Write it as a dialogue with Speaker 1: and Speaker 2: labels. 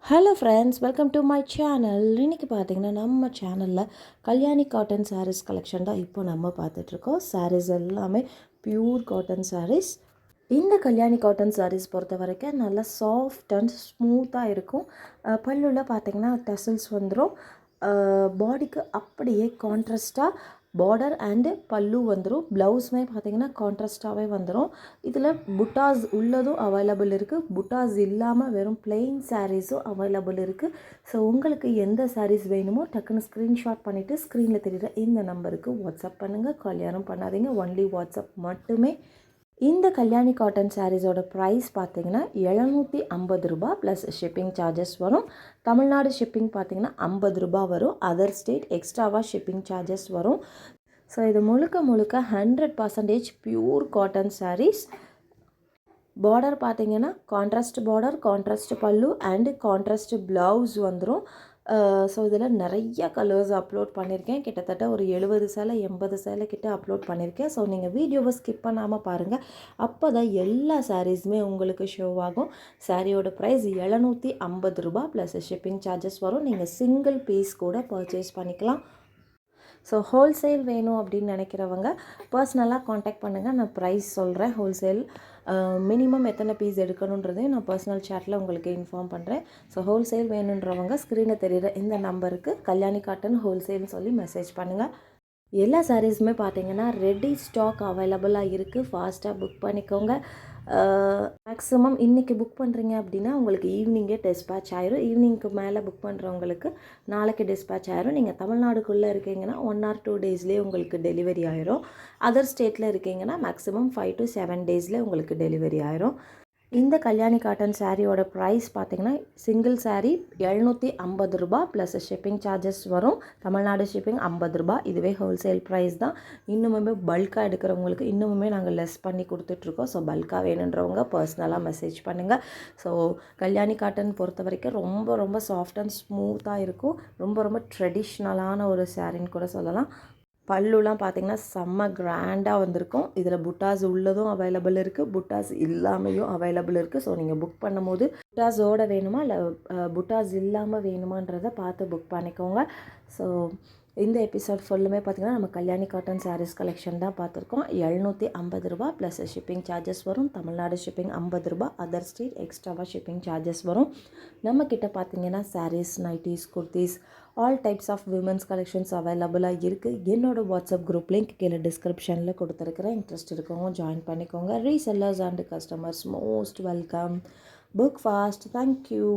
Speaker 1: Hello friends, welcome to my channel. இன்றைக்கி பார்த்தீங்கன்னா நம்ம சேனலில் கல்யாணி காட்டன் சாரீஸ் கலெக்ஷன் தான் இப்போ நம்ம பார்த்துட்ருக்கோம். சாரீஸ் எல்லாமே பியூர் காட்டன் சாரீஸ். இந்த கல்யாணி காட்டன் சாரீஸ் பொறுத்த வரைக்கும் நல்லா சாஃப்ட் அண்ட் ஸ்மூத்தாக இருக்கும். பல்லுவில் பார்த்தீங்கன்னா டசல்ஸ் வந்துடும். பாடிக்கு அப்படியே கான்ட்ராஸ்ட்டாக பார்டர் அண்டு பல்லு வந்துடும். ப்ளவுஸுமே பார்த்திங்கன்னா கான்ட்ராஸ்ட்டாகவே வந்துடும். இதில் புட்டாஸ் உள்ளதும் அவைலபிள் இருக்குது, புட்டாஸ் இல்லாமல் வெறும் பிளெயின் சாரீஸும் அவைலபிள் இருக்குது. ஸோ உங்களுக்கு எந்த சாரீஸ் வேணுமோ டக்குன்னு ஸ்க்ரீன்ஷாட் பண்ணிவிட்டு ஸ்க்ரீனில் தெரியுற இந்த நம்பருக்கு வாட்ஸ்அப் பண்ணுங்கள். கால் யாரும் பண்ணாதீங்க, ஒன்லி வாட்ஸ்அப் மட்டுமே. இந்த கல்யாணி காட்டன் சாரீஸோட ப்ரைஸ் பார்த்திங்கன்னா ரூ. 750 ப்ளஸ் ஷிப்பிங் சார்ஜஸ் வரும். தமிழ்நாடு ஷிப்பிங் பார்த்திங்கன்னா ரூ. 50 வரும். அதர் ஸ்டேட் எக்ஸ்ட்ராவாக ஷிப்பிங் சார்ஜஸ் வரும். ஸோ இது முழுக்க 100% பியூர் காட்டன் சாரீஸ். பார்டர் பார்த்திங்கன்னா கான்ட்ராஸ்ட் பார்டர், கான்ட்ராஸ்ட் பல்லு அண்டு கான்ட்ராஸ்ட் ப்ளவுஸ் வந்துடும். ஸோ இதில் நிறைய கலர்ஸ் அப்லோட் பண்ணியிருக்கேன். கிட்டத்தட்ட ஒரு 70 சேலை 80 சேலை கிட்ட அப்லோட் பண்ணியிருக்கேன். ஸோ நீங்கள் வீடியோவை ஸ்கிப் பண்ணாமல் பாருங்கள். அப்போ தான் எல்லா சாரீஸுமே உங்களுக்கு ஷோ ஆகும். சாரியோட ப்ரைஸ் ரூ. 750 ப்ளஸ் ஷிப்பிங் சார்ஜஸ் வரும். நீங்கள் சிங்கிள் பீஸ் கூட பர்ச்சேஸ் பண்ணிக்கலாம். ஸோ ஹோல்சேல் வேணும் அப்படின்னு நினைக்கிறவங்க பர்சனலாக காண்டாக்ட் பண்ணுங்கள். நான் ப்ரைஸ் சொல்கிறேன். ஹோல்சேல் மினிமம் எத்தனை பீஸ் எடுக்கணுன்றதையும் நான் பர்சனல் சேட்டில் உங்களுக்கு இன்ஃபார்ம் பண்ணுறேன். ஸோ ஹோல்சேல் வேணுன்றவங்க ஸ்க்ரீனில் தெரிகிற இந்த நம்பருக்கு கல்யாணி காட்டன் ஹோல்சேல்னு சொல்லி மெசேஜ் பண்ணுங்கள். எல்லா சாரீஸுமே பார்த்தீங்கன்னா ரெடி ஸ்டாக் அவைலபிளாக இருக்குது. ஃபாஸ்ட்டாக புக் பண்ணிக்கோங்க. மேக்ஸிமம் இன்றைக்கி புக் பண்ணுறீங்க அப்படின்னா உங்களுக்கு ஈவினிங்கே டிஸ்பேச் ஆயிரும். ஈவினிங்க்கு மேலே புக் பண்ணுறவங்களுக்கு நாளைக்கு டிஸ்பேச் ஆயிரும். நீங்கள் தமிழ்நாடுக்குள்ளே இருக்கீங்கன்னா 1 or 2 டேஸ்லேயே உங்களுக்கு டெலிவரி ஆயிரும். அதர் ஸ்டேட்டில் இருக்கீங்கன்னா மேக்ஸிமம் 5 to 7 டேஸில் உங்களுக்கு டெலிவரி ஆயிரும். இந்த கல்யாணி காட்டன் சாரியோட ப்ரைஸ் பார்த்திங்கன்னா சிங்கிள் சாரீ ரூ. 750 ப்ளஸ் ஷிப்பிங் சார்ஜஸ் வரும். தமிழ்நாடு ஷிப்பிங் ரூ. 50. இதுவே ஹோல்சேல் ப்ரைஸ் தான். இன்னுமுமே பல்காக எடுக்கிறவங்களுக்கு இன்னுமுமே நாங்கள் லெஸ் பண்ணி கொடுத்துட்ருக்கோம். ஸோ பல்காக வேணுன்றவங்க பர்சனலாக மெசேஜ் பண்ணுங்கள். ஸோ கல்யாணி காட்டன் பொறுத்த வரைக்கும் ரொம்ப சாஃப்ட் அண்ட் ஸ்மூத்தாக இருக்கும். ரொம்ப ட்ரெடிஷ்னலான ஒரு சாரின்னு கூட சொல்லலாம். பல்லுலாம் பார்த்திங்கன்னா செம்ம கிராண்டாக வந்திருக்கும். இதில் புட்டாஸ் உள்ளதும் அவைலபிள் இருக்குது, புட்டாஸ் இல்லாமையும் அவைலபிள் இருக்குது. ஸோ நீங்கள் புக் பண்ணும்போது புட்டாஸோடு வேணுமா இல்லை புட்டாஸ் இல்லாமல் வேணுமான்றதை பார்த்து புக் பண்ணிக்கோங்க. ஸோ இந்த எபிசோட் ஃபுல்லுமே பார்த்திங்கன்னா நம்ம கல்யாணி காட்டன் சாரீஸ் கலெக்ஷன் தான் பார்த்துருக்கோம். ரூ. 750 ப்ளஸ் ஷிப்பிங் சார்ஜஸ் வரும். தமிழ்நாடு ஷிப்பிங் ரூ. 50. அதர் ஸ்டேட் எக்ஸ்ட்ராவாக ஷிப்பிங் சார்ஜஸ் வரும். நம்மக்கிட்ட பார்த்திங்கன்னா saris, nighties, kurtis, all types of women's collections அவைலபிளாக இருக்குது. என்னோடய வாட்ஸ்அப் குரூப் லிங்க் கீழே டிஸ்கிரிப்ஷனில் கொடுத்துருக்குறேன். இன்ட்ரெஸ்ட் இருக்கவங்க ஜாயின் பண்ணிக்கோங்க. Resellers and customers most welcome. Book fast. Thank you.